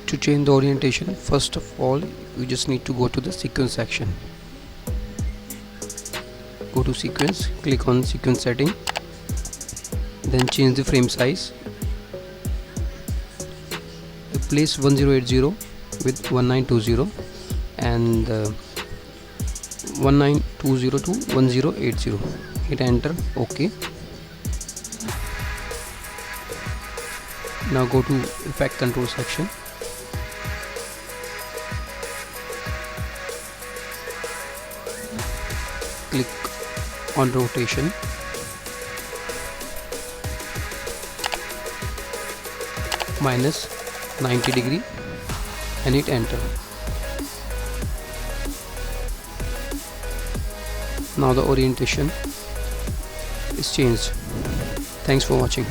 To change the orientation, first of all you just need to go to the sequence section. Go to sequence, click on sequence setting, then change the frame size. Replace 1080 with 1920 and 1920 to 1080. Hit enter. OK. Now go to effect control section. Click on rotation. Minus 90 degree and hit enter. Now the orientation is changed. Thanks for watching.